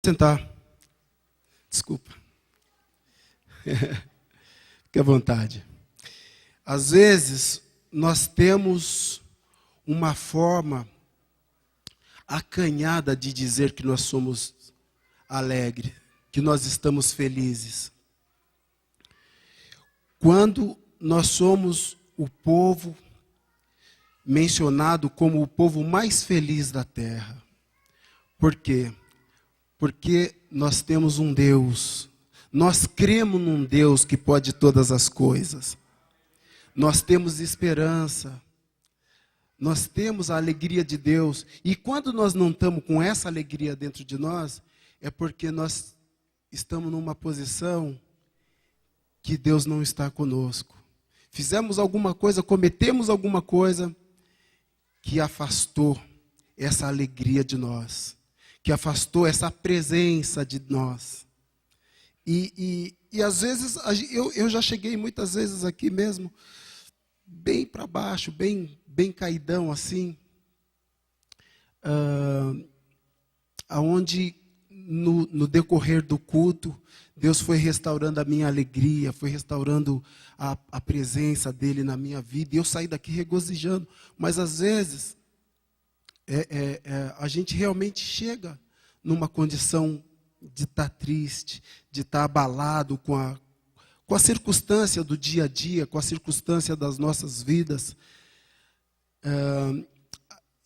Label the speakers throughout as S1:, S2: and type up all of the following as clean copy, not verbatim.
S1: Sentar. Desculpa. Fique à vontade. Às vezes, nós temos uma forma acanhada de dizer que nós somos alegres, que nós estamos felizes. Quando nós somos o povo mencionado como o povo mais feliz da terra. Por quê? Porque nós temos um Deus, nós cremos num Deus que pode todas as coisas. Nós temos esperança, nós temos a alegria de Deus. E quando nós não estamos com essa alegria dentro de nós, é porque nós estamos numa posição que Deus não está conosco. Fizemos alguma coisa, cometemos alguma coisa que afastou essa alegria de nós, que afastou essa presença de nós. E às vezes, eu já cheguei muitas vezes aqui mesmo, bem para baixo, bem caidão assim, aonde no decorrer do culto, Deus foi restaurando a minha alegria, foi restaurando a presença dele na minha vida, e eu saí daqui regozijando. Mas às vezes, a gente realmente chega numa condição de estar triste, de estar abalado com a circunstância do dia a dia, com a circunstância das nossas vidas.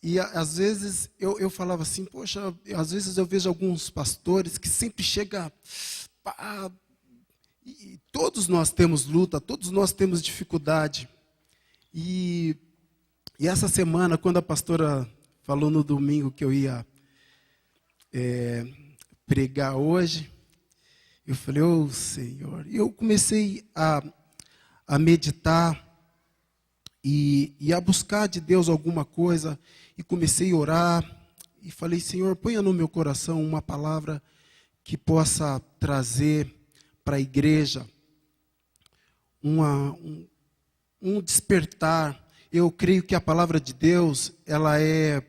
S1: E às vezes eu falava assim, poxa, às vezes eu vejo alguns pastores que sempre chegam, e todos nós temos luta, todos nós temos dificuldade. E essa semana, quando a pastora falou no domingo que eu ia pregar hoje, eu falei, ô Senhor, e eu comecei a meditar e a buscar de Deus alguma coisa, e comecei a orar, e falei, Senhor, ponha no meu coração uma palavra que possa trazer para a igreja um despertar. Eu creio que a palavra de Deus, ela é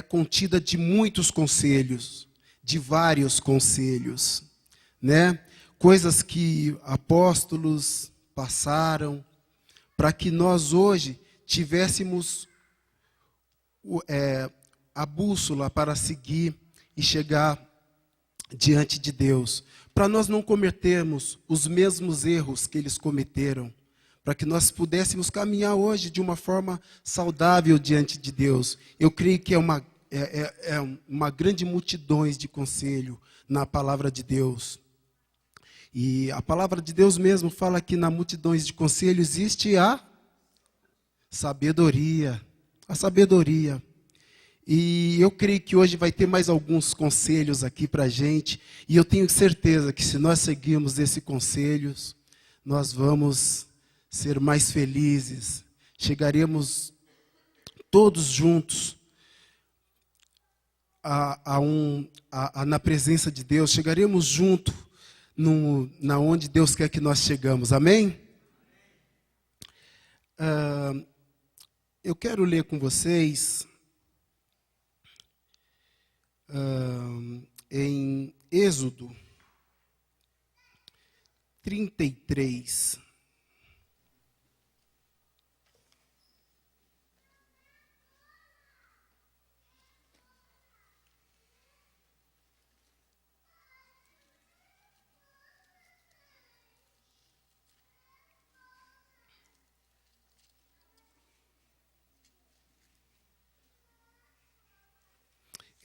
S1: contida de muitos conselhos, de vários conselhos, né? Coisas que apóstolos passaram, para que nós hoje tivéssemos a bússola para seguir e chegar diante de Deus, para nós não cometermos os mesmos erros que eles cometeram, para que nós pudéssemos caminhar hoje de uma forma saudável diante de Deus. Eu creio que é uma grande multidão de conselho na palavra de Deus. E a palavra de Deus mesmo fala que na multidão de conselho existe a sabedoria. A sabedoria. E eu creio que hoje vai ter mais alguns conselhos aqui para a gente. E eu tenho certeza que se nós seguirmos esses conselhos, nós vamos ser mais felizes. Chegaremos todos juntos na presença de Deus. Chegaremos juntos na onde Deus quer que nós chegamos. Amém? Eu quero ler com vocês em Êxodo 33.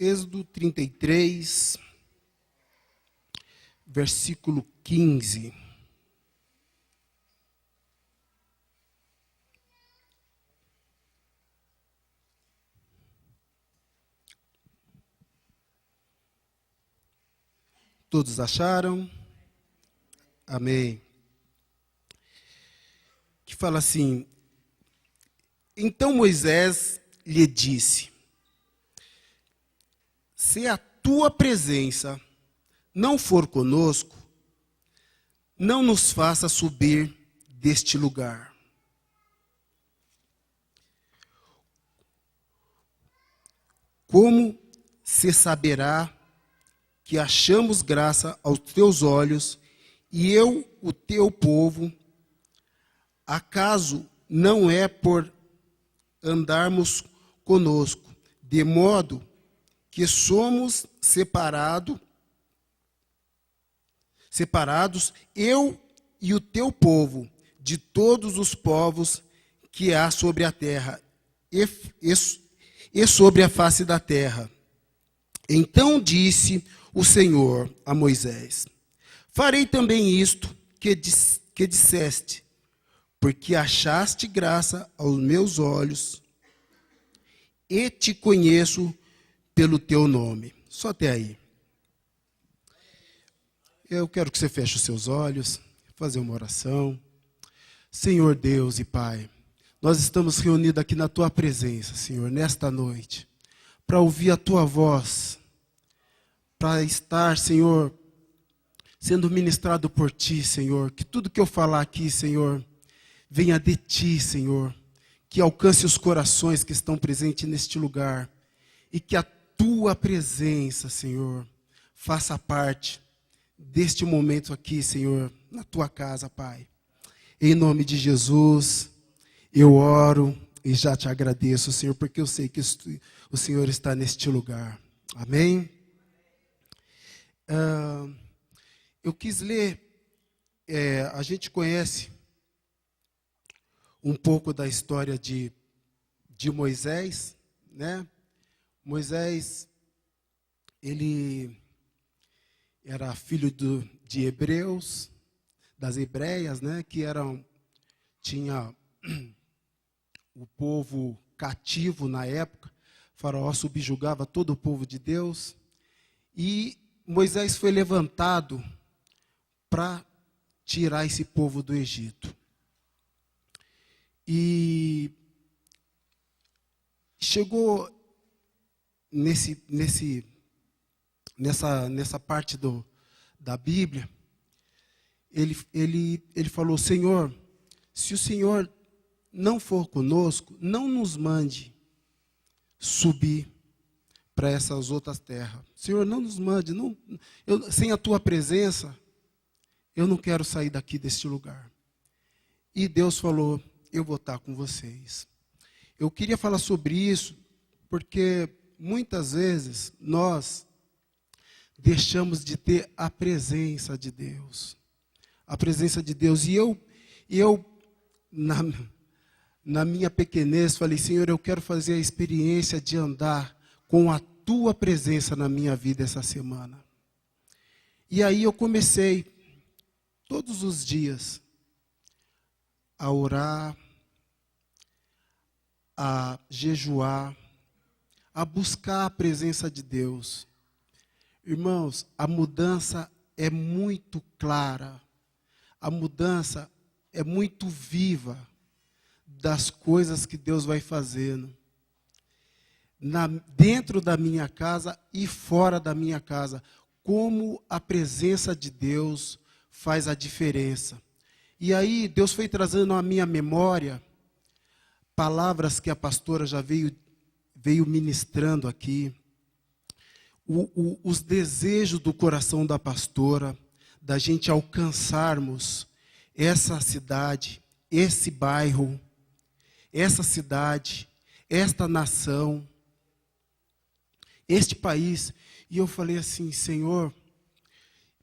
S1: Êxodo 33, versículo 15. Todos acharam? Amém. Que fala assim: então Moisés lhe disse: se a tua presença não for conosco, não nos faça subir deste lugar. como se saberá que achamos graça aos teus olhos, e eu, o teu povo, acaso não é por andarmos conosco, de modo que somos separados, eu e o teu povo, de todos os povos que há sobre a terra e sobre a face da terra. Então disse o Senhor a Moisés: farei também isto que disseste, porque achaste graça aos meus olhos, e te conheço pelo teu nome. Só até aí. Eu quero que você feche os seus olhos, fazer uma oração. Senhor Deus e Pai, nós estamos reunidos aqui na Tua presença, Senhor, nesta noite, para ouvir a Tua voz, para estar, Senhor, sendo ministrado por Ti, Senhor. Que tudo que eu falar aqui, Senhor, venha de Ti, Senhor. Que alcance os corações que estão presentes neste lugar. E que a Tua presença, Senhor, faça parte deste momento aqui, Senhor, na Tua casa, Pai. Em nome de Jesus, eu oro e já te agradeço, Senhor, porque eu sei que o Senhor está neste lugar. Amém? Eu quis ler, a gente conhece um pouco da história de Moisés, né? Moisés, ele era filho de hebreus, das hebreias, né? Que tinha o povo cativo na época. Faraó subjugava todo o povo de Deus. E Moisés foi levantado para tirar esse povo do Egito. E chegou nessa parte da Bíblia, ele falou: Senhor, se o Senhor não for conosco, não nos mande subir para essas outras terras. Senhor, não nos mande. Sem a Tua presença, eu não quero sair daqui deste lugar. E Deus falou: eu vou estar com vocês. Eu queria falar sobre isso, porque muitas vezes nós deixamos de ter a presença de Deus. A presença de Deus. E eu na minha pequenez, falei: Senhor, eu quero fazer a experiência de andar com a Tua presença na minha vida essa semana. E aí eu comecei, todos os dias, a orar, a jejuar, a buscar a presença de Deus. Irmãos, a mudança é muito clara, a mudança é muito viva das coisas que Deus vai fazendo. Dentro da minha casa e fora da minha casa, como a presença de Deus faz a diferença. E aí Deus foi trazendo à minha memória palavras que a pastora já veio ministrando aqui, os desejos do coração da pastora, da gente alcançarmos essa cidade, esse bairro, essa cidade, esta nação, este país. E eu falei assim: Senhor,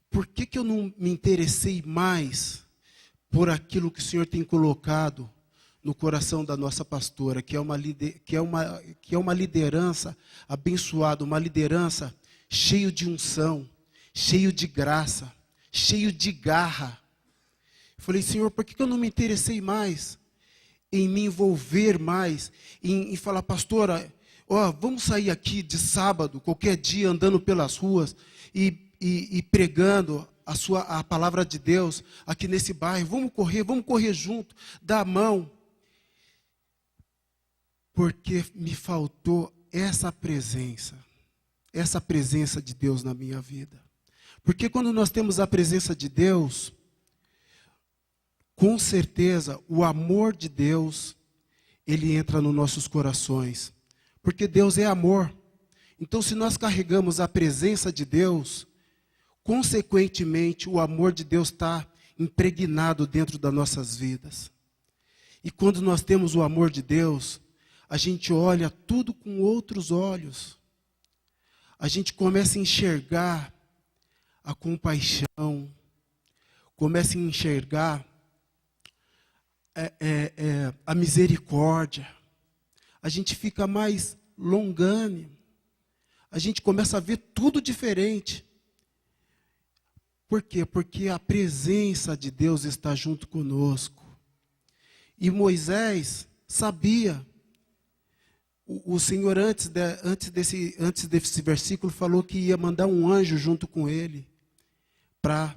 S1: por que eu não me interessei mais por aquilo que o Senhor tem colocado no coração da nossa pastora, que é uma liderança abençoada, uma liderança cheio de unção, cheio de graça, cheio de garra. Eu falei: Senhor, por que eu não me interessei mais em me envolver mais, em falar: pastora, vamos sair aqui de sábado, qualquer dia, andando pelas ruas e pregando a palavra de Deus aqui nesse bairro. Vamos correr junto, dar a mão. Porque me faltou essa presença de Deus na minha vida. Porque quando nós temos a presença de Deus, com certeza o amor de Deus, ele entra nos nossos corações. Porque Deus é amor. Então, se nós carregamos a presença de Deus, consequentemente, o amor de Deus está impregnado dentro das nossas vidas. E quando nós temos o amor de Deus, a gente olha tudo com outros olhos. A gente começa a enxergar a compaixão, começa a enxergar a misericórdia. A gente fica mais longânime. A gente começa a ver tudo diferente. Por quê? Porque a presença de Deus está junto conosco. E Moisés sabia. O Senhor, antes desse versículo, falou que ia mandar um anjo junto com ele para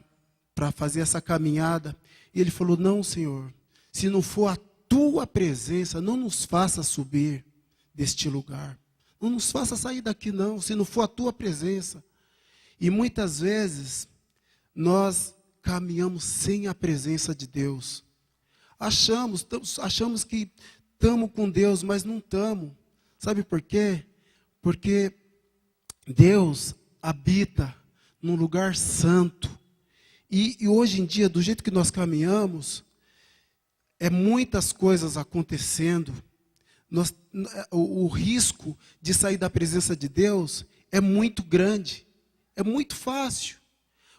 S1: fazer essa caminhada. E ele falou: não, Senhor, se não for a tua presença, não nos faça subir deste lugar. Não nos faça sair daqui, não, se não for a tua presença. E muitas vezes, nós caminhamos sem a presença de Deus. Achamos que estamos com Deus, mas não estamos. Sabe por quê? Porque Deus habita num lugar santo. E hoje em dia, do jeito que nós caminhamos, muitas coisas acontecendo. O risco de sair da presença de Deus é muito grande. É muito fácil.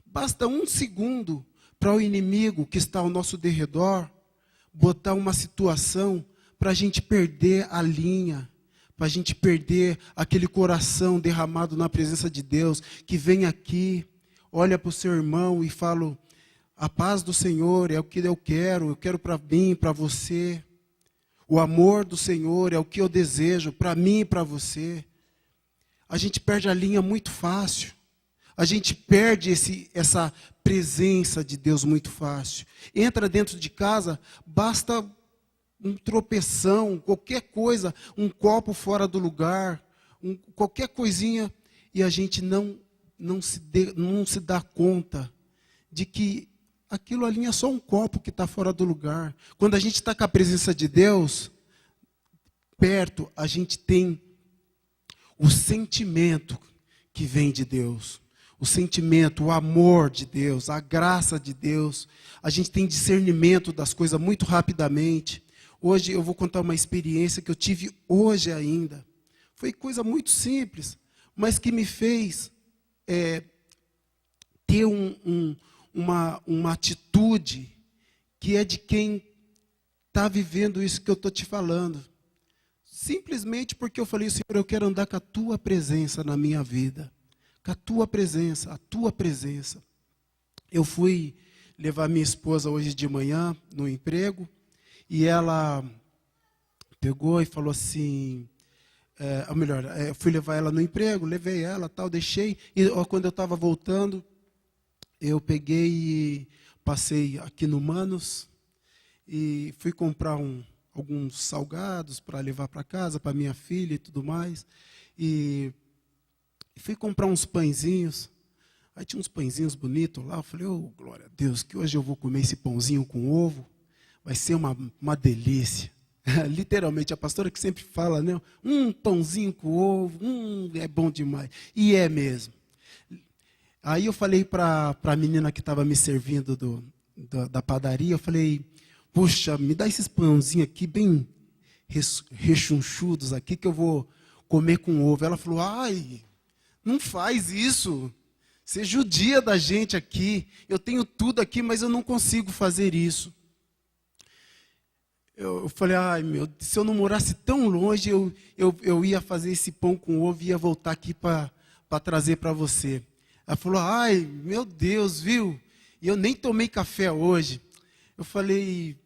S1: Basta um segundo para o inimigo que está ao nosso derredor botar uma situação para a gente perder a linha, para a gente perder aquele coração derramado na presença de Deus, que vem aqui, olha para o seu irmão e fala: a paz do Senhor é o que eu quero para mim, para você. O amor do Senhor é o que eu desejo para mim e para você. A gente perde a linha muito fácil. A gente perde essa presença de Deus muito fácil. Entra dentro de casa, basta um tropeção, qualquer coisa, um copo fora do lugar, qualquer coisinha, e a gente não se dá conta de que aquilo ali é só um copo que está fora do lugar. Quando a gente está com a presença de Deus perto, a gente tem o sentimento que vem de Deus. O sentimento, o amor de Deus, a graça de Deus. A gente tem discernimento das coisas muito rapidamente. Hoje eu vou contar uma experiência que eu tive hoje ainda. Foi coisa muito simples, mas que me fez ter uma atitude que é de quem está vivendo isso que eu estou te falando. Simplesmente porque eu falei: Senhor, eu quero andar com a tua presença na minha vida. Com a tua presença, a tua presença. Eu fui levar minha esposa hoje de manhã no emprego, e ela pegou e falou assim, ou melhor, eu fui levar ela no emprego, levei ela, tal, deixei, e quando eu estava voltando, eu peguei e passei aqui no Manos, e fui comprar alguns salgados para levar para casa, para minha filha e tudo mais, e fui comprar uns pãezinhos. Aí tinha uns pãezinhos bonitos lá. Eu falei: oh, glória a Deus, que hoje eu vou comer esse pãozinho com ovo. Vai ser uma delícia. Literalmente, a pastora que sempre fala, né? Pãozinho com ovo, é bom demais. E é mesmo. Aí eu falei para a menina que estava me servindo da padaria, eu falei: puxa, me dá esses pãozinhos aqui bem rechonchudos aqui, que eu vou comer com ovo. Ela falou: ai, não faz isso. Você judia da gente aqui. Eu tenho tudo aqui, mas eu não consigo fazer isso. Eu falei: ai, meu, se eu não morasse tão longe, eu ia fazer esse pão com ovo e ia voltar aqui para trazer para você. Ela falou: ai, meu Deus, viu? E eu nem tomei café hoje. Eu falei: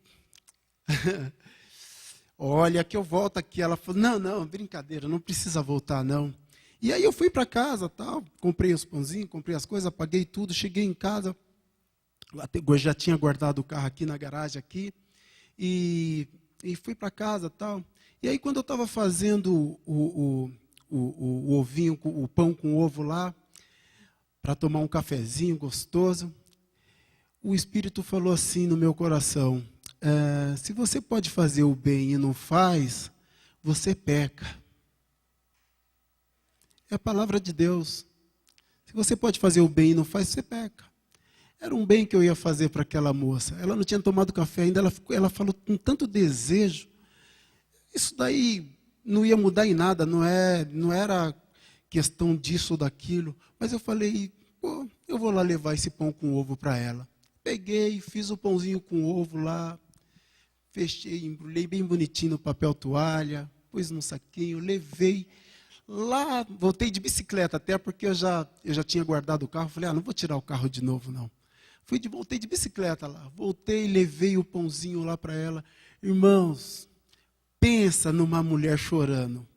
S1: olha, que eu volto aqui. Ela falou: não, brincadeira, não precisa voltar, não. E aí eu fui para casa, tal, comprei os pãozinhos, comprei as coisas, paguei tudo, cheguei em casa, eu já tinha guardado o carro aqui na garagem aqui, e fui para casa, tal. E aí quando eu estava fazendo o ovinho, o pão com ovo lá, para tomar um cafezinho gostoso, o Espírito falou assim no meu coração: se você pode fazer o bem e não faz, você peca. É a palavra de Deus. Se você pode fazer o bem e não faz, você peca. Era um bem que eu ia fazer para aquela moça. Ela não tinha tomado café ainda, ela falou com tanto desejo. Isso daí não ia mudar em nada, não era questão disso ou daquilo. Mas eu falei, pô, eu vou lá levar esse pão com ovo para ela. Peguei, fiz o pãozinho com ovo lá, fechei, embrulhei bem bonitinho no papel toalha, pus num saquinho, levei. Lá, voltei de bicicleta, até porque eu já tinha guardado o carro. Falei, não vou tirar o carro de novo, não. Voltei de bicicleta lá. Voltei, levei o pãozinho lá para ela. Irmãos, pensa numa mulher chorando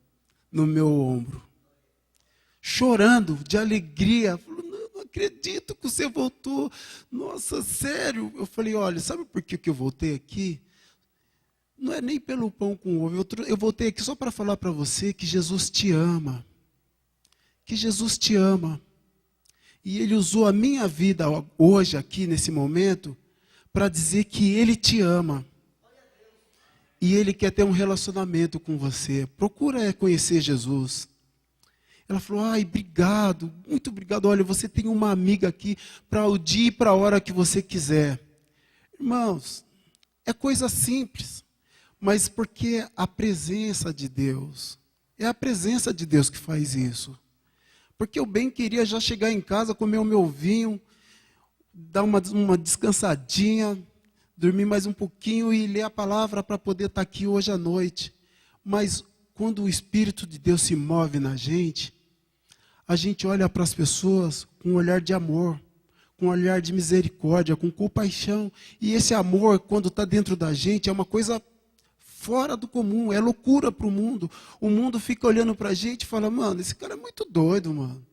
S1: no meu ombro. Chorando de alegria. Falou, não acredito que você voltou. Nossa, sério. Eu falei, olha, sabe por que eu voltei aqui? Não é nem pelo pão com ovo. Eu voltei aqui só para falar para você que Jesus te ama. Que Jesus te ama. E Ele usou a minha vida hoje, aqui, nesse momento, para dizer que Ele te ama. E Ele quer ter um relacionamento com você. Procura conhecer Jesus. Ela falou, obrigado, muito obrigado. Olha, você tem uma amiga aqui para o dia e para a hora que você quiser. Irmãos, é coisa simples. Mas porque a presença de Deus, é a presença de Deus que faz isso. Porque eu bem queria já chegar em casa, comer o meu vinho, dar uma descansadinha, dormir mais um pouquinho e ler a palavra para poder estar aqui hoje à noite. Mas quando o Espírito de Deus se move na gente, a gente olha para as pessoas com um olhar de amor, com um olhar de misericórdia, com compaixão. E esse amor, quando está dentro da gente, é uma coisa fora do comum, é loucura para o mundo. O mundo fica olhando para a gente e fala, mano, esse cara é muito doido, mano.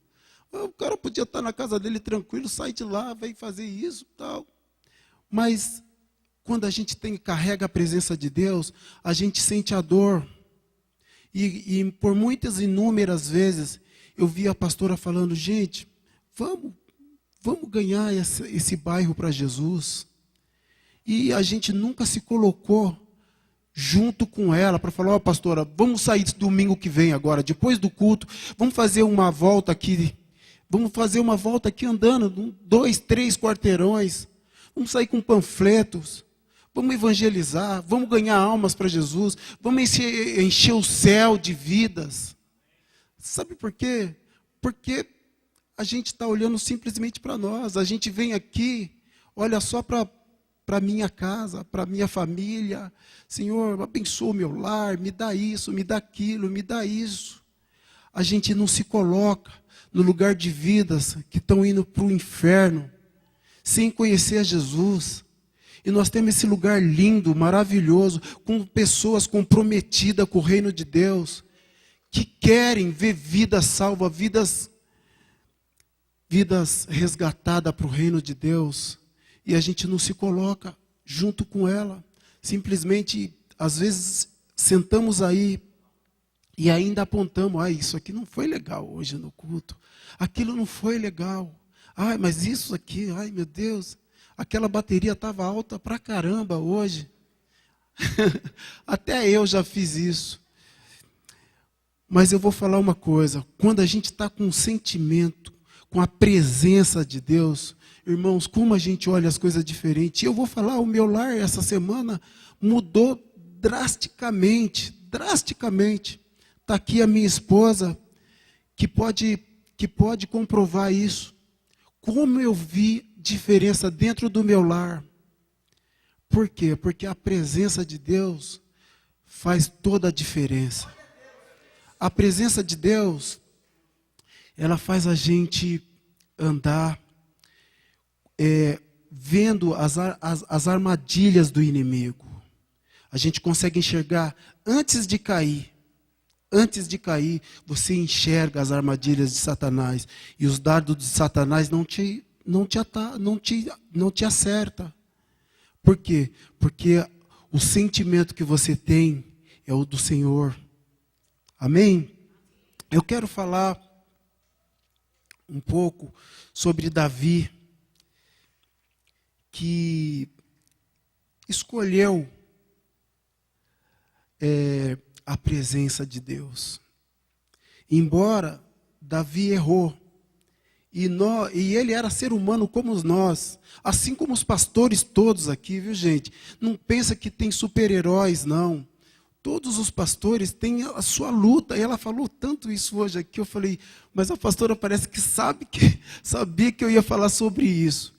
S1: O cara podia estar na casa dele tranquilo, sai de lá, vai fazer isso e tal. Mas quando a gente carrega a presença de Deus, a gente sente a dor. E por muitas inúmeras vezes, eu vi a pastora falando, gente, vamos ganhar esse bairro para Jesus. E a gente nunca se colocou junto com ela, para falar, pastora, vamos sair domingo que vem agora, depois do culto, vamos fazer uma volta aqui andando, 2, 3 quarteirões, vamos sair com panfletos, vamos evangelizar, vamos ganhar almas para Jesus, vamos encher o céu de vidas. Sabe por quê? Porque a gente está olhando simplesmente para nós, a gente vem aqui, olha só para minha casa, para minha família. Senhor, abençoa o meu lar, me dá isso, me dá aquilo, me dá isso. A gente não se coloca no lugar de vidas que estão indo para o inferno, sem conhecer a Jesus. E nós temos esse lugar lindo, maravilhoso, com pessoas comprometidas com o reino de Deus, que querem ver vidas salvas, vidas resgatadas para o reino de Deus. E a gente não se coloca junto com ela. Simplesmente, às vezes, sentamos aí e ainda apontamos. Isso aqui não foi legal hoje no culto. Aquilo não foi legal. Mas isso aqui, meu Deus. Aquela bateria estava alta pra caramba hoje. Até eu já fiz isso. Mas eu vou falar uma coisa. Quando a gente está com um sentimento, com a presença de Deus, irmãos, como a gente olha as coisas diferentes. E eu vou falar, o meu lar essa semana mudou drasticamente. Está aqui a minha esposa, que pode comprovar isso. Como eu vi diferença dentro do meu lar. Por quê? Porque a presença de Deus faz toda a diferença. A presença de Deus, ela faz a gente andar vendo as armadilhas do inimigo. A gente consegue enxergar antes de cair. Antes de cair, você enxerga as armadilhas de Satanás. E os dardos de Satanás não te acerta. Por quê? Porque o sentimento que você tem é o do Senhor. Amém? Eu quero falar um pouco sobre Davi, que escolheu a presença de Deus. Embora Davi errou. E ele era ser humano como nós, assim como os pastores todos aqui, viu, gente? Não pensa que tem super-heróis, não. Todos os pastores têm a sua luta. E ela falou tanto isso hoje aqui, eu falei, mas a pastora parece que sabia que eu ia falar sobre isso.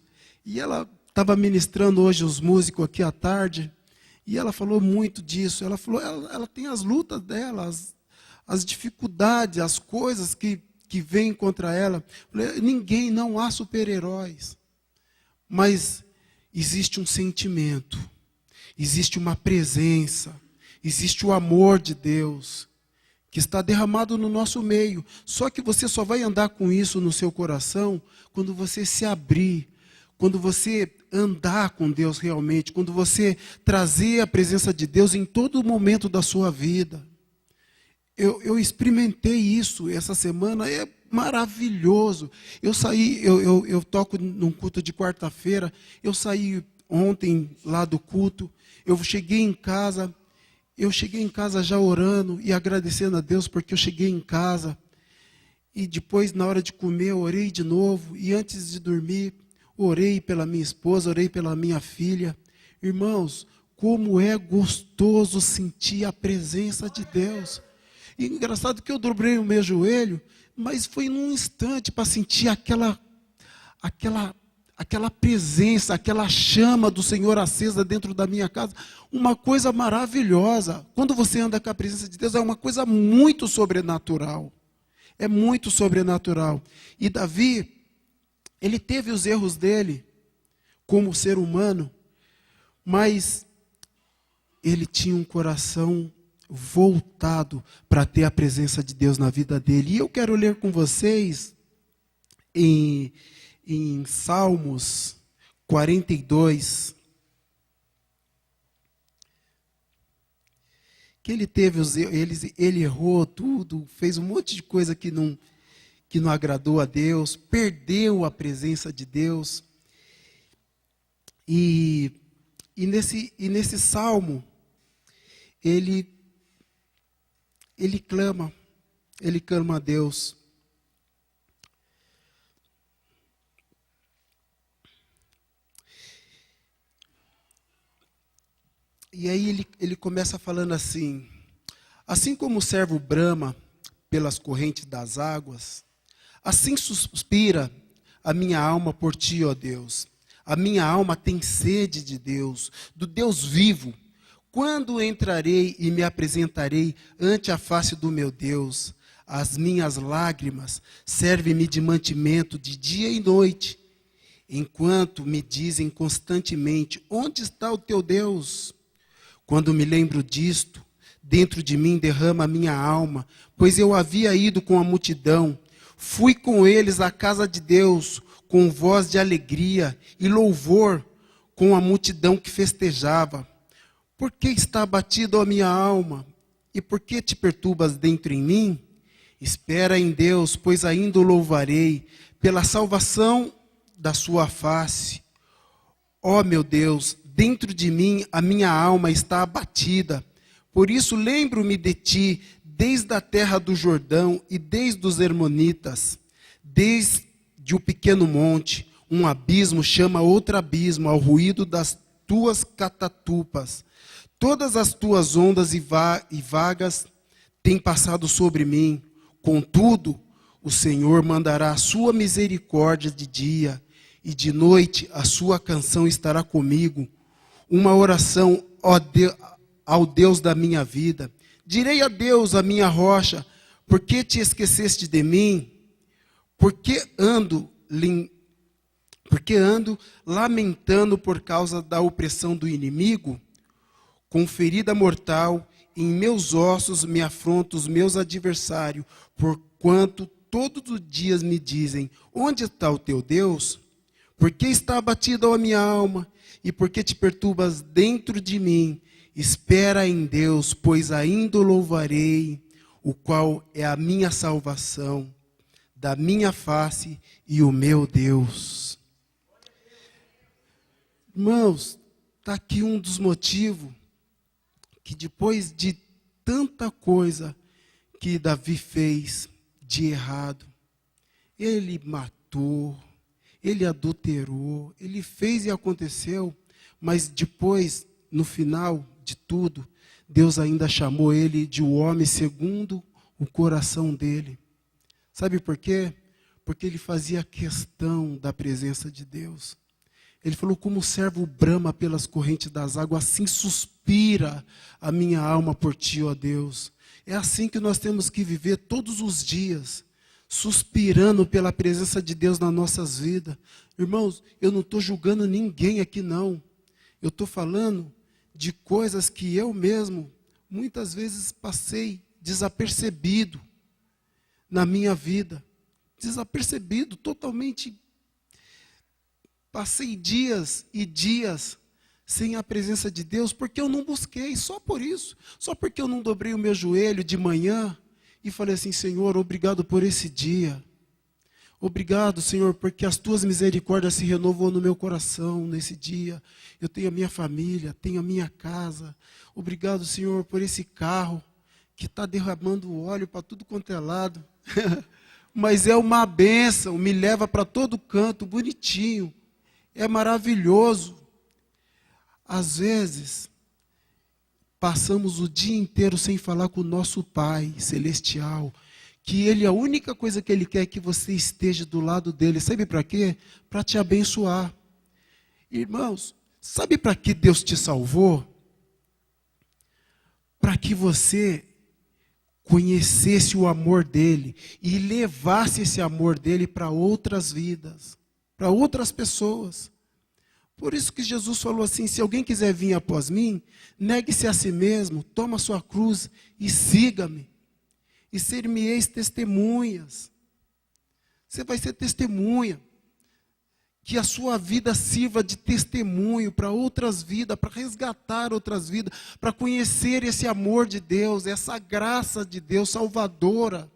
S1: E ela estava ministrando hoje os músicos aqui à tarde, e ela falou muito disso. Ela falou, ela tem as lutas dela, as dificuldades, as coisas que vêm contra ela. Ninguém, não há super-heróis. Mas existe um sentimento, existe uma presença, existe o amor de Deus que está derramado no nosso meio. Só que você só vai andar com isso no seu coração quando você se abrir, quando você andar com Deus realmente, quando você trazer a presença de Deus em todo momento da sua vida. Eu experimentei isso essa semana, é maravilhoso. Eu saí, eu toco num culto de quarta-feira, eu saí ontem lá do culto, eu cheguei em casa já orando e agradecendo a Deus porque eu cheguei em casa. E depois, na hora de comer, eu orei de novo. E antes de dormir, orei pela minha esposa, orei pela minha filha. Irmãos, como é gostoso sentir a presença de Deus. E engraçado que eu dobrei o meu joelho, mas foi num instante para sentir aquela presença, aquela chama do Senhor acesa dentro da minha casa. Uma coisa maravilhosa. Quando você anda com a presença de Deus, é uma coisa muito sobrenatural. É muito sobrenatural. E Davi, ele teve os erros dele como ser humano, mas ele tinha um coração voltado para ter a presença de Deus na vida dele. E eu quero ler com vocês em Salmos 42, que ele teve ele errou tudo, fez um monte de coisa que não agradou a Deus, perdeu a presença de Deus. E nesse salmo, ele clama a Deus. E aí ele começa falando assim: assim como o servo brama pelas correntes das águas, assim suspira a minha alma por ti, ó Deus. A minha alma tem sede de Deus, do Deus vivo. Quando entrarei e me apresentarei ante a face do meu Deus? As minhas lágrimas servem-me de mantimento de dia e noite, enquanto me dizem constantemente: onde está o teu Deus? Quando me lembro disto, dentro de mim derrama a minha alma, pois eu havia ido com a multidão, fui com eles à casa de Deus, com voz de alegria e louvor, com a multidão que festejava. Por que está abatida a minha alma? E por que te perturbas dentro em mim? Espera em Deus, pois ainda o louvarei, pela salvação da sua face. Ó meu Deus, dentro de mim a minha alma está abatida. Por isso lembro-me de ti, desde a terra do Jordão e desde os Hermonitas, desde o pequeno monte, um abismo chama outro abismo, ao ruído das tuas catatupas. Todas as tuas ondas e vagas têm passado sobre mim. Contudo, o Senhor mandará a sua misericórdia de dia, e de noite a sua canção estará comigo. Uma oração ao Deus da minha vida. Direi a Deus, a minha rocha: por que te esqueceste de mim? Porque ando lamentando por causa da opressão do inimigo? Com ferida mortal em meus ossos me afrontam os meus adversários, porquanto todos os dias me dizem: onde está o teu Deus? Por que está abatida a minha alma? E por que te perturbas dentro de mim? Espera em Deus, pois ainda o louvarei, o qual é a minha salvação, da minha face e o meu Deus. Irmãos, está aqui um dos motivos que depois de tanta coisa que Davi fez de errado, ele matou, ele adulterou, ele fez e aconteceu, mas depois, no final de tudo, Deus ainda chamou ele de o homem segundo o coração dele. Sabe por quê? Porque ele fazia questão da presença de Deus. Ele falou, como o servo brama pelas correntes das águas, assim suspira a minha alma por ti, ó Deus. É assim que nós temos que viver todos os dias, suspirando pela presença de Deus nas nossas vidas. Irmãos, eu não estou julgando ninguém aqui não. Eu estou falando de coisas que eu mesmo, muitas vezes passei desapercebido na minha vida. Desapercebido, totalmente. Passei dias e dias sem a presença de Deus, porque eu não busquei, só por isso. Só porque eu não dobrei o meu joelho de manhã e falei assim, Senhor, obrigado por esse dia. Obrigado, Senhor, porque as tuas misericórdias se renovam no meu coração nesse dia. Eu tenho a minha família, tenho a minha casa. Obrigado, Senhor, por esse carro que está derramando óleo para tudo quanto é lado. Mas é uma bênção, me leva para todo canto, bonitinho. É maravilhoso. Às vezes, passamos o dia inteiro sem falar com o nosso Pai Celestial, que Ele, a única coisa que Ele quer é que você esteja do lado dEle. Sabe para quê? Para te abençoar. Irmãos, sabe para que Deus te salvou? Para que você conhecesse o amor dEle e levasse esse amor dEle para outras vidas, para outras pessoas. Por isso que Jesus falou assim, se alguém quiser vir após mim, negue-se a si mesmo, toma a sua cruz e siga-me. E ser-me-eis testemunhas. Você vai ser testemunha. Que a sua vida sirva de testemunho para outras vidas, para resgatar outras vidas, para conhecer esse amor de Deus, essa graça de Deus salvadora.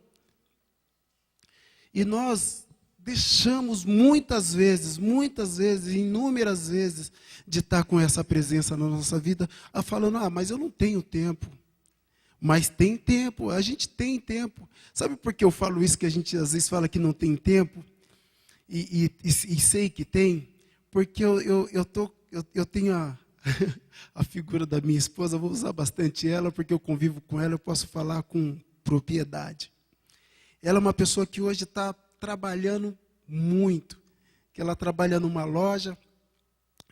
S1: E nós deixamos muitas vezes, inúmeras vezes, de estar com essa presença na nossa vida, falando, mas eu não tenho tempo. Mas tem tempo, a gente tem tempo. Sabe por que eu falo isso, que a gente às vezes fala que não tem tempo? E sei que tem? Porque eu tenho a figura da minha esposa, vou usar bastante ela, porque eu convivo com ela, eu posso falar com propriedade. Ela é uma pessoa que hoje está trabalhando muito, que ela trabalha numa loja,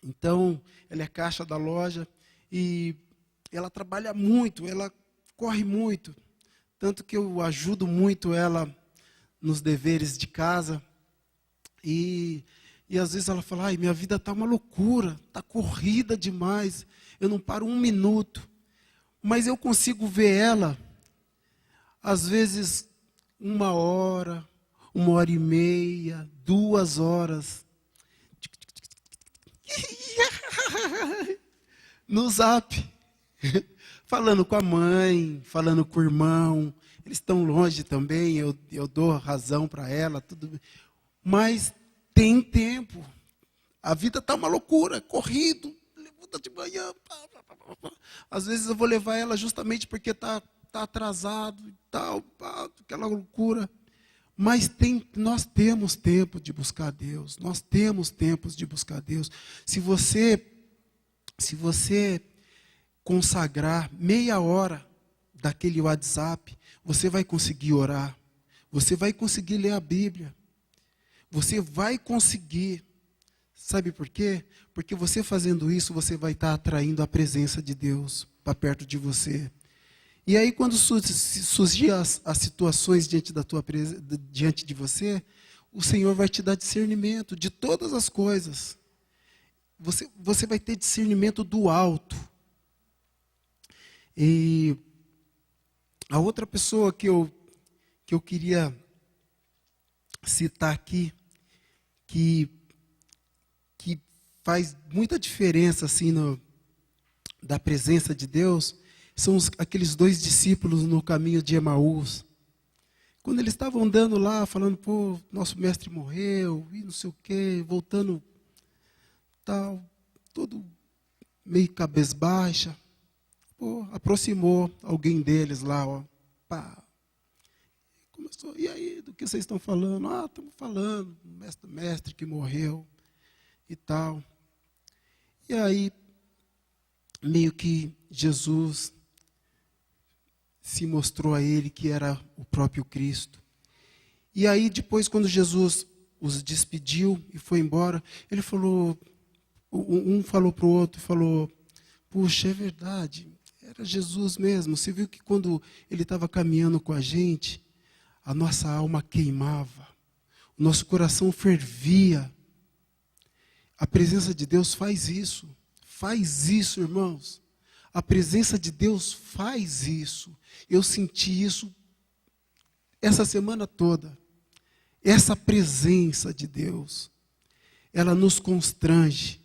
S1: então ela é caixa da loja, e ela trabalha muito, ela corre muito, tanto que eu ajudo muito ela nos deveres de casa, e às vezes ela fala, minha vida está uma loucura, está corrida demais, eu não paro um minuto, mas eu consigo ver ela, às vezes 1 hora, 1h30, 2 horas, no Zap, falando com a mãe, falando com o irmão, eles estão longe também, eu dou razão para ela, tudo, mas tem tempo, a vida está uma loucura, corrido, levanta de manhã, às vezes eu vou levar ela justamente porque está atrasado e tal, aquela loucura, mas nós temos tempo de buscar Deus, nós temos tempos de buscar Deus, se você consagrar meia hora daquele WhatsApp, você vai conseguir orar, você vai conseguir ler a Bíblia, você vai conseguir, sabe por quê? Porque você fazendo isso, você vai estar atraindo a presença de Deus para perto de você. E aí quando surgir as situações diante de você, o Senhor vai te dar discernimento de todas as coisas. Você vai ter discernimento do alto. E a outra pessoa que eu queria citar aqui, que faz muita diferença assim da presença de Deus, são aqueles 2 discípulos no caminho de Emaús. Quando eles estavam andando lá, falando, nosso mestre morreu, e não sei o quê, voltando, tal, todo meio cabisbaixa, aproximou alguém deles lá, pastor, e aí, do que vocês estão falando? Ah, estamos falando do mestre que morreu e tal. E aí, meio que Jesus se mostrou a ele que era o próprio Cristo. E aí, depois, quando Jesus os despediu e foi embora, ele falou, um falou para o outro, falou, puxa, é verdade, era Jesus mesmo. Você viu que quando ele estava caminhando com a gente, a nossa alma queimava, o nosso coração fervia. A presença de Deus faz isso, irmãos. A presença de Deus faz isso. Eu senti isso essa semana toda. Essa presença de Deus, ela nos constrange.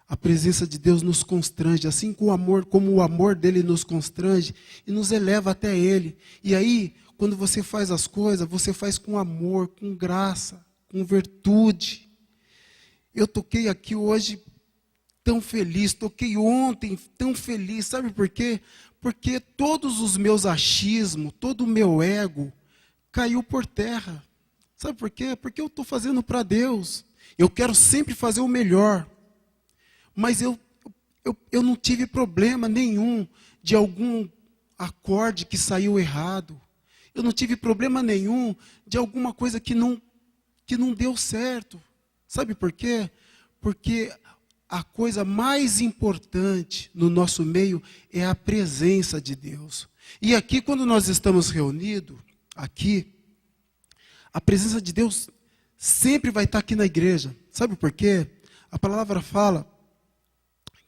S1: A presença de Deus nos constrange, assim como o amor dele nos constrange e nos eleva até ele. E aí, quando você faz as coisas, você faz com amor, com graça, com virtude. Eu toquei aqui hoje tão feliz, toquei ontem tão feliz, sabe por quê? Porque todos os meus achismos, todo o meu ego caiu por terra. Sabe por quê? Porque eu estou fazendo para Deus. Eu quero sempre fazer o melhor. Mas eu não tive problema nenhum de algum acorde que saiu errado. Eu não tive problema nenhum de alguma coisa que não deu certo. Sabe por quê? Porque a coisa mais importante no nosso meio é a presença de Deus. E aqui, quando nós estamos reunidos, aqui, a presença de Deus sempre vai estar aqui na igreja. Sabe por quê? A palavra fala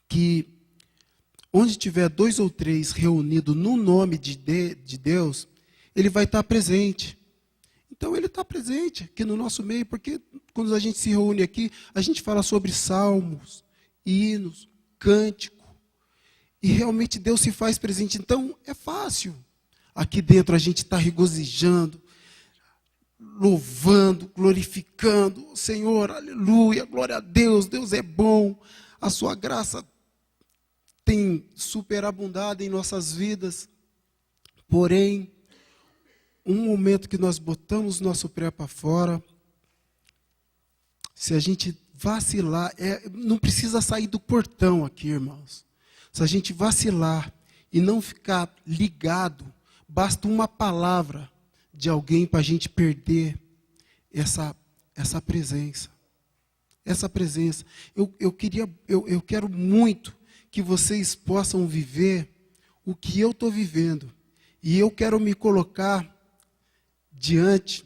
S1: que onde tiver 2 ou 3 reunidos no nome de Deus, ele vai estar presente. Então ele está presente aqui no nosso meio, porque quando a gente se reúne aqui, a gente fala sobre salmos, hinos, cântico, e realmente Deus se faz presente. Então é fácil. Aqui dentro a gente está regozijando, louvando, glorificando o Senhor, aleluia, glória a Deus, Deus é bom, a sua graça tem superabundado em nossas vidas. Porém, um momento que nós botamos nosso pé para fora, se a gente vacilar, não precisa sair do portão aqui, irmãos. Se a gente vacilar e não ficar ligado, basta uma palavra de alguém para a gente perder essa presença. Essa presença. Eu quero muito que vocês possam viver o que eu estou vivendo. E eu quero me colocar diante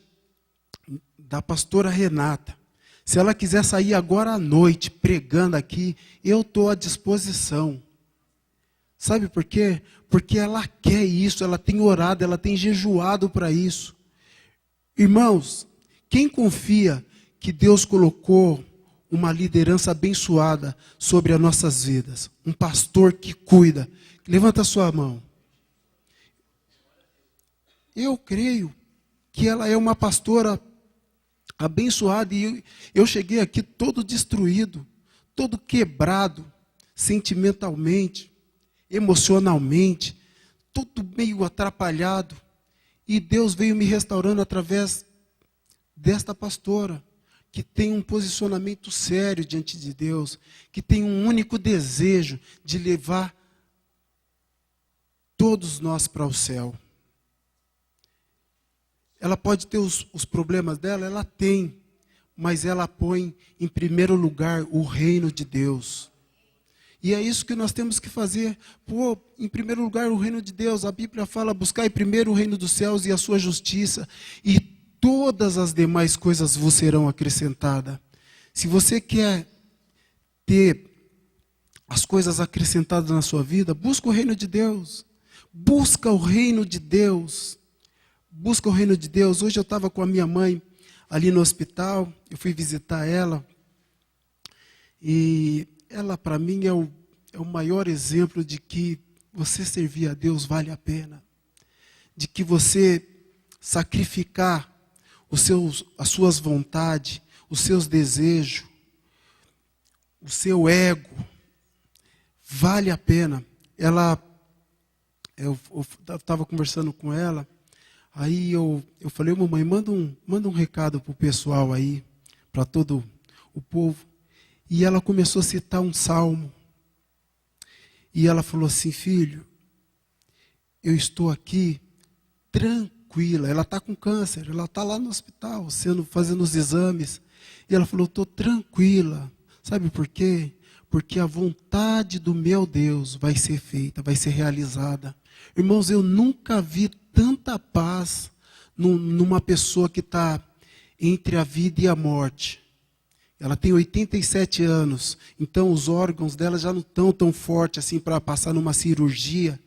S1: da pastora Renata. Se ela quiser sair agora à noite pregando aqui, eu estou à disposição. Sabe por quê? Porque ela quer isso, ela tem orado, ela tem jejuado para isso. Irmãos, quem confia que Deus colocou uma liderança abençoada sobre as nossas vidas? Um pastor que cuida. Levanta a sua mão. Eu creio que ela é uma pastora abençoada, e eu cheguei aqui todo destruído, todo quebrado, sentimentalmente, emocionalmente, todo meio atrapalhado, e Deus veio me restaurando através desta pastora, que tem um posicionamento sério diante de Deus, que tem um único desejo de levar todos nós para o céu. Ela pode ter os problemas dela, ela tem, mas ela põe em primeiro lugar o reino de Deus. E é isso que nós temos que fazer. Pô, em primeiro lugar o reino de Deus. A Bíblia fala, buscai primeiro o reino dos céus e a sua justiça, e todas as demais coisas vos serão acrescentadas. Se você quer ter as coisas acrescentadas na sua vida, busca o reino de Deus. Busca o reino de Deus. Busca o reino de Deus. Hoje eu estava com a minha mãe ali no hospital, eu fui visitar ela, e ela para mim é o maior exemplo de que você servir a Deus vale a pena, de que você sacrificar as suas vontades, os seus desejos, o seu ego, vale a pena. Eu estava conversando com ela, Aí eu falei, mamãe, manda um recado para o pessoal aí, para todo o povo. E ela começou a citar um salmo. E ela falou assim, filho, eu estou aqui tranquila. Ela está com câncer, ela está lá no hospital, fazendo os exames. E ela falou, estou tranquila. Sabe por quê? Porque a vontade do meu Deus vai ser feita, vai ser realizada. Irmãos, eu nunca vi tanta paz numa pessoa que está entre a vida e a morte. Ela tem 87 anos, então os órgãos dela já não estão tão fortes assim para passar numa cirurgia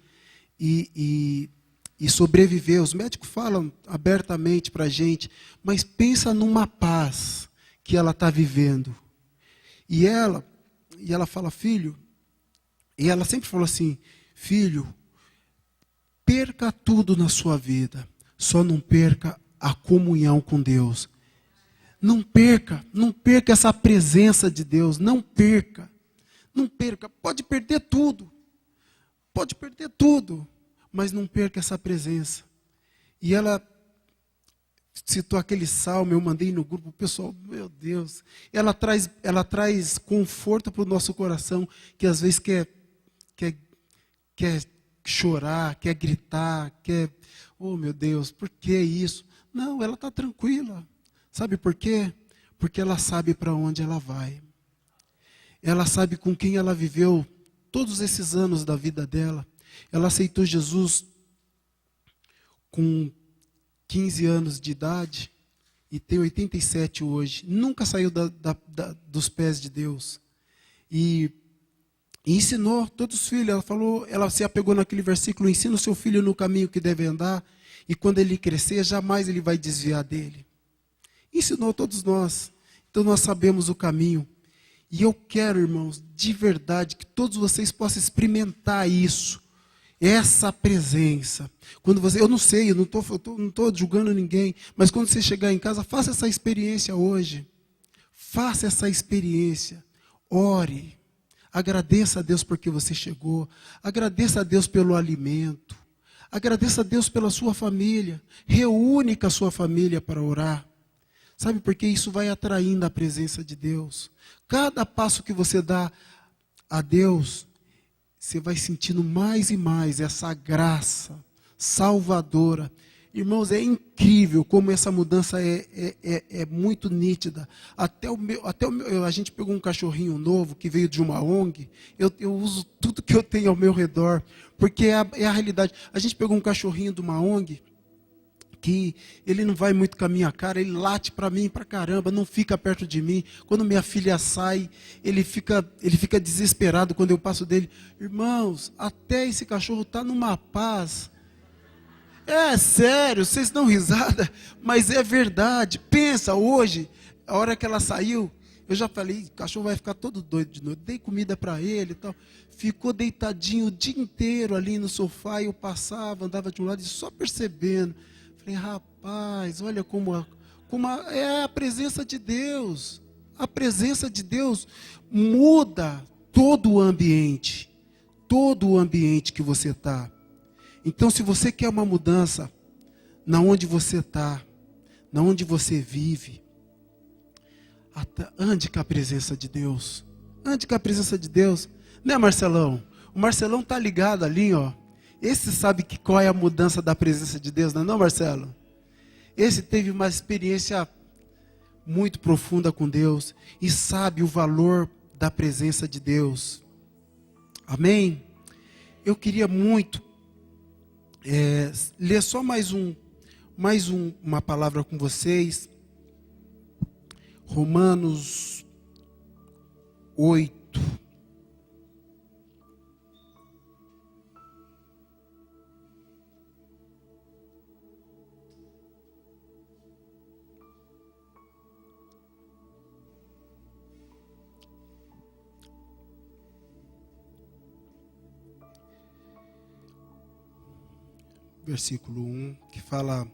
S1: e sobreviver. Os médicos falam abertamente para a gente, mas pensa numa paz que ela está vivendo. E ela fala, filho, e ela sempre falou assim, filho, perca tudo na sua vida, só não perca a comunhão com Deus. Não perca essa presença de Deus, não perca, pode perder tudo, mas não perca essa presença. E ela citou aquele salmo, eu mandei no grupo, o pessoal, meu Deus, ela traz conforto para o nosso coração, que às vezes quer chorar, quer gritar, oh meu Deus, por que isso? Não, ela está tranquila. Sabe por quê? Porque ela sabe para onde ela vai. Ela sabe com quem ela viveu todos esses anos da vida dela. Ela aceitou Jesus com 15 anos de idade e tem 87 hoje. Nunca saiu dos pés de Deus. E ensinou todos os filhos. Ela se apegou naquele versículo, ensina o seu filho no caminho que deve andar, e quando ele crescer, jamais ele vai desviar dele. Ensinou todos nós. Então nós sabemos o caminho. E eu quero, irmãos, de verdade, que todos vocês possam experimentar isso. Essa presença. Eu não sei, eu não estou julgando ninguém, mas quando você chegar em casa, faça essa experiência hoje. Faça essa experiência. Ore. Agradeça a Deus porque você chegou. Agradeça a Deus pelo alimento. Agradeça a Deus pela sua família. Reúne com a sua família para orar. Sabe por que isso vai atraindo a presença de Deus? Cada passo que você dá a Deus, você vai sentindo mais e mais essa graça salvadora. Irmãos, é incrível como essa mudança é muito nítida. A gente pegou um cachorrinho novo que veio de uma ONG. Eu uso tudo que eu tenho ao meu redor, porque é a realidade. A gente pegou um cachorrinho de uma ONG que ele não vai muito com a minha cara, ele late para mim pra caramba, não fica perto de mim. Quando minha filha sai, ele fica desesperado quando eu passo dele. Irmãos, até esse cachorro está numa paz. É sério, vocês dão risada, mas é verdade. Pensa, hoje, a hora que ela saiu, eu já falei, o cachorro vai ficar todo doido de novo. Dei comida para ele e tal. Ficou deitadinho o dia inteiro ali no sofá, e eu passava, andava de um lado e só percebendo. Falei, rapaz, olha é a presença de Deus. A presença de Deus muda todo o ambiente que você está. Então, se você quer uma mudança, na onde você está, na onde você vive, ande com a presença de Deus. Ande com a presença de Deus. Né, Marcelão? O Marcelão está ligado ali, ó. Esse sabe qual é a mudança da presença de Deus, não é não, Marcelo? Esse teve uma experiência muito profunda com Deus e sabe o valor da presença de Deus. Amém? Eu queria muito ler só uma palavra com vocês. Romanos 8. Versículo 1, que fala: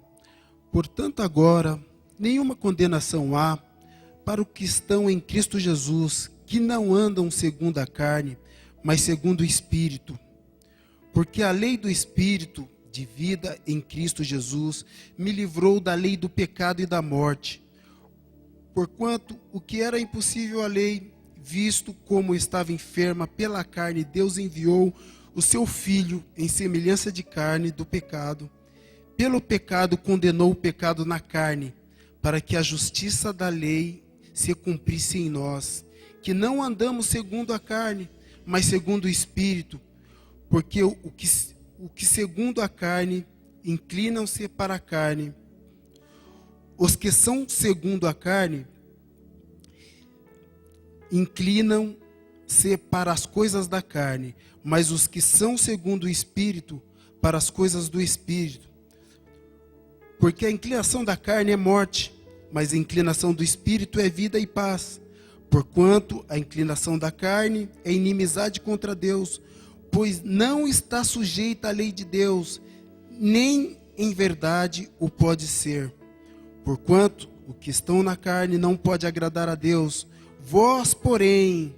S1: portanto agora, nenhuma condenação há para os que estão em Cristo Jesus, que não andam segundo a carne, mas segundo o Espírito. Porque a lei do Espírito de vida em Cristo Jesus, me livrou da lei do pecado e da morte. Porquanto o que era impossível à lei, visto como estava enferma pela carne, Deus enviou o seu Filho em semelhança de carne do pecado. Pelo pecado condenou o pecado na carne, para que a justiça da lei se cumprisse em nós, que não andamos segundo a carne, mas segundo o Espírito, porque o que segundo a carne inclinam-se para a carne. Os que são segundo a carne inclinam-se para as coisas da carne, mas os que são segundo o Espírito, para as coisas do Espírito. Porque a inclinação da carne é morte, mas a inclinação do Espírito é vida e paz. Porquanto a inclinação da carne é inimizade contra Deus, pois não está sujeita à lei de Deus, nem em verdade o pode ser. Porquanto o que estão na carne não pode agradar a Deus. Vós, porém,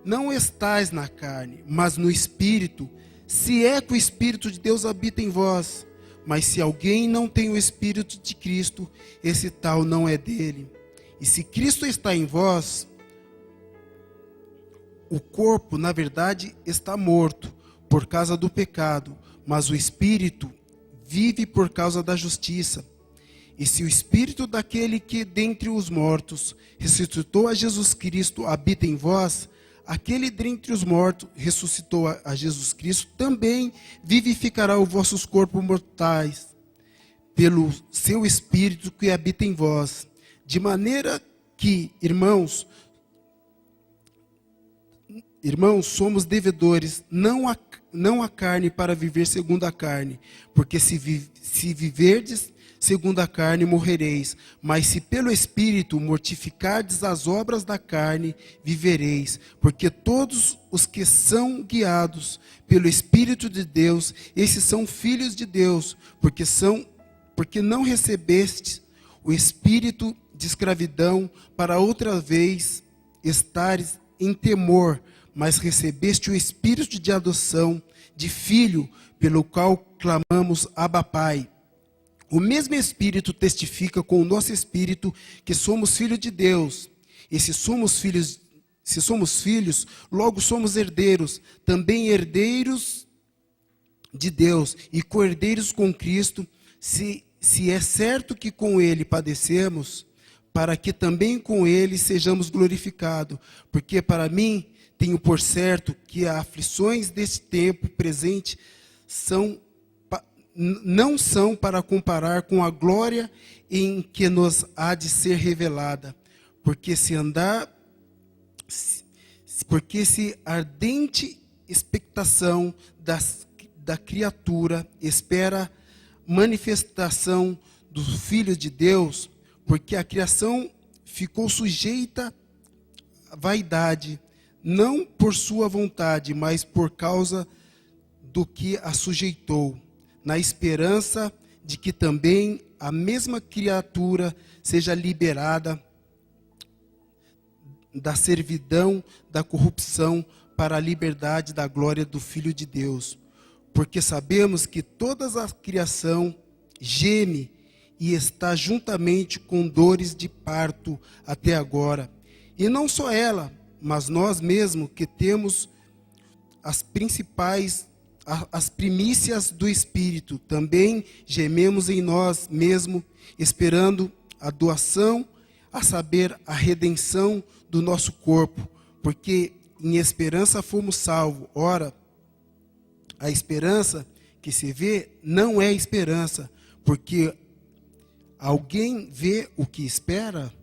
S1: não estáis na carne, mas no Espírito, se é que o Espírito de Deus habita em vós. Mas se alguém não tem o Espírito de Cristo, esse tal não é dele. E se Cristo está em vós, o corpo, na verdade, está morto por causa do pecado, mas o Espírito vive por causa da justiça. E se o Espírito daquele que dentre os mortos ressuscitou a Jesus Cristo habita em vós, aquele dentre os mortos ressuscitou a Jesus Cristo também vivificará os vossos corpos mortais pelo seu Espírito que habita em vós. De maneira que, irmãos, somos devedores, não a carne para viver segundo a carne, porque se viverdes segundo a carne, morrereis. Mas se pelo Espírito mortificardes as obras da carne, vivereis. Porque todos os que são guiados pelo Espírito de Deus, esses são filhos de Deus. Porque não recebeste o espírito de escravidão para outra vez estares em temor, mas recebeste o espírito de adoção, de filho, pelo qual clamamos Abba, Pai. O mesmo Espírito testifica com o nosso espírito que somos filhos de Deus. E se somos filhos, logo somos herdeiros, também herdeiros de Deus e co-herdeiros com Cristo, se é certo que com Ele padecemos, para que também com Ele sejamos glorificados. Porque para mim, tenho por certo que as aflições deste tempo presente não são para comparar com a glória em que nos há de ser revelada. Porque se ardente expectação da criatura espera manifestação do Filho de Deus, porque a criação ficou sujeita à vaidade, não por sua vontade, mas por causa do que a sujeitou, na esperança de que também a mesma criatura seja liberada da servidão, da corrupção, para a liberdade da glória do Filho de Deus. Porque sabemos que toda a criação geme e está juntamente com dores de parto até agora. E não só ela, mas nós mesmos que temos as primícias do Espírito, também gememos em nós mesmos, esperando a doação, a saber, a redenção do nosso corpo, porque em esperança fomos salvos. Ora, a esperança que se vê não é esperança, porque alguém vê o que espera,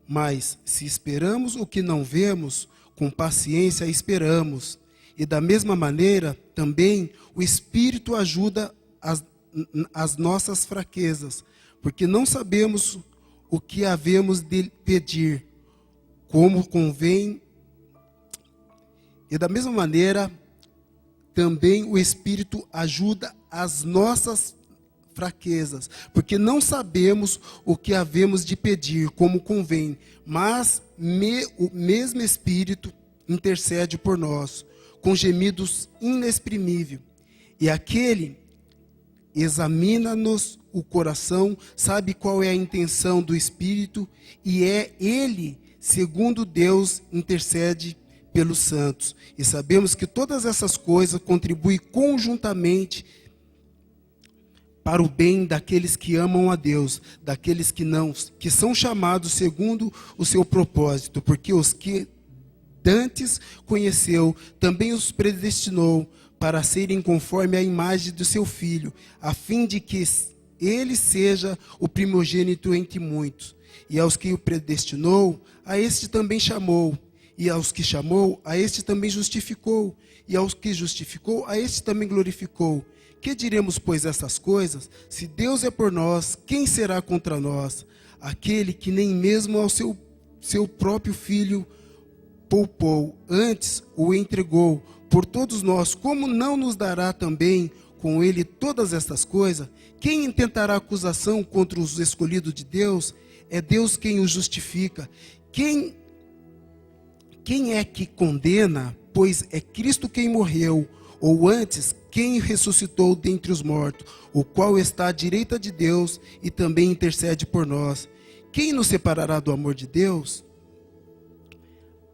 S1: mas se esperamos o que não vemos, com paciência esperamos. E da mesma maneira, também o Espírito ajuda as nossas fraquezas, porque não sabemos o que havemos de pedir, como convém. E da mesma maneira, também o Espírito ajuda as nossas fraquezas, porque não sabemos o que havemos de pedir, como convém, mas o mesmo Espírito intercede por nós, com gemidos inexprimíveis. E aquele examina-nos o coração, sabe qual é a intenção do Espírito, e é Ele, segundo Deus, intercede pelos santos. E sabemos que todas essas coisas contribuem conjuntamente para o bem daqueles que amam a Deus, daqueles que são chamados segundo o seu propósito, porque os que dantes conheceu, também os predestinou para serem conforme a imagem do seu Filho, a fim de que ele seja o primogênito entre muitos. E aos que o predestinou, a este também chamou. E aos que chamou, a este também justificou. E aos que justificou, a este também glorificou. Que diremos, pois, essas coisas? Se Deus é por nós, quem será contra nós? Aquele que nem mesmo ao seu próprio Filho poupou, antes o entregou por todos nós, como não nos dará também com ele todas estas coisas? Quem intentará acusação contra os escolhidos de Deus? É Deus quem os justifica. Quem é que condena? Pois é Cristo quem morreu, ou antes, quem ressuscitou dentre os mortos, o qual está à direita de Deus e também intercede por nós. Quem nos separará do amor de Deus?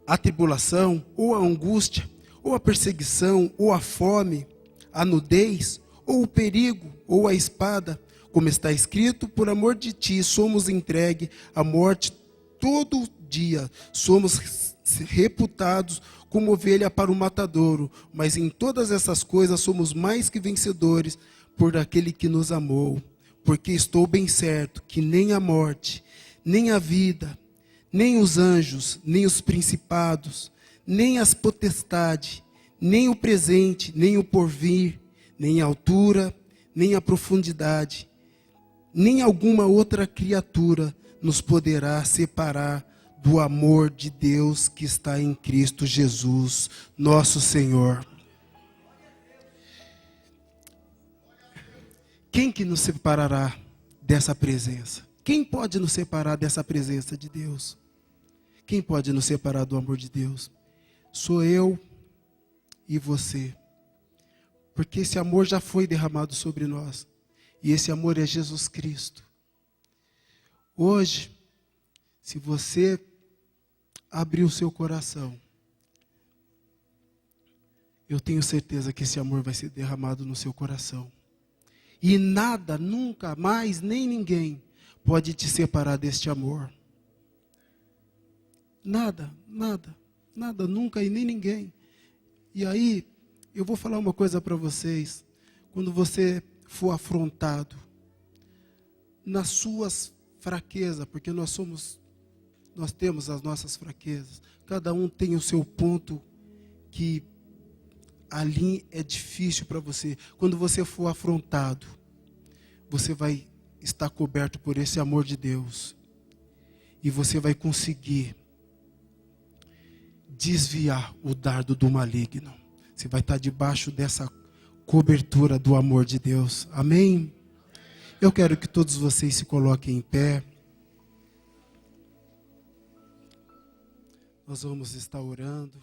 S1: A tribulação, ou a angústia, ou a perseguição, ou a fome, a nudez, ou o perigo, ou a espada, como está escrito, por amor de ti somos entregue à morte todo dia, somos reputados como ovelha para o matadouro, mas em todas essas coisas somos mais que vencedores por aquele que nos amou, porque estou bem certo que nem a morte, nem a vida, nem os anjos, nem os principados, nem as potestades, nem o presente, nem o porvir, nem a altura, nem a profundidade, nem alguma outra criatura nos poderá separar do amor de Deus que está em Cristo Jesus, nosso Senhor. Quem que nos separará dessa presença? Quem pode nos separar dessa presença de Deus? Quem pode nos separar do amor de Deus? Sou eu e você. Porque esse amor já foi derramado sobre nós. E esse amor é Jesus Cristo. Hoje, se você abrir o seu coração, eu tenho certeza que esse amor vai ser derramado no seu coração. E nada, nunca mais, nem ninguém pode te separar deste amor. Nada, nada, nada, nunca e nem ninguém. E aí, eu vou falar uma coisa para vocês. Quando você for afrontado nas suas fraquezas, porque nós temos as nossas fraquezas. Cada um tem o seu ponto que ali é difícil para você. Quando você for afrontado, você vai estar coberto por esse amor de Deus. E você vai conseguir desviar o dardo do maligno. Você vai estar debaixo dessa cobertura do amor de Deus. Amém? Eu quero que todos vocês se coloquem em pé. Nós vamos estar orando.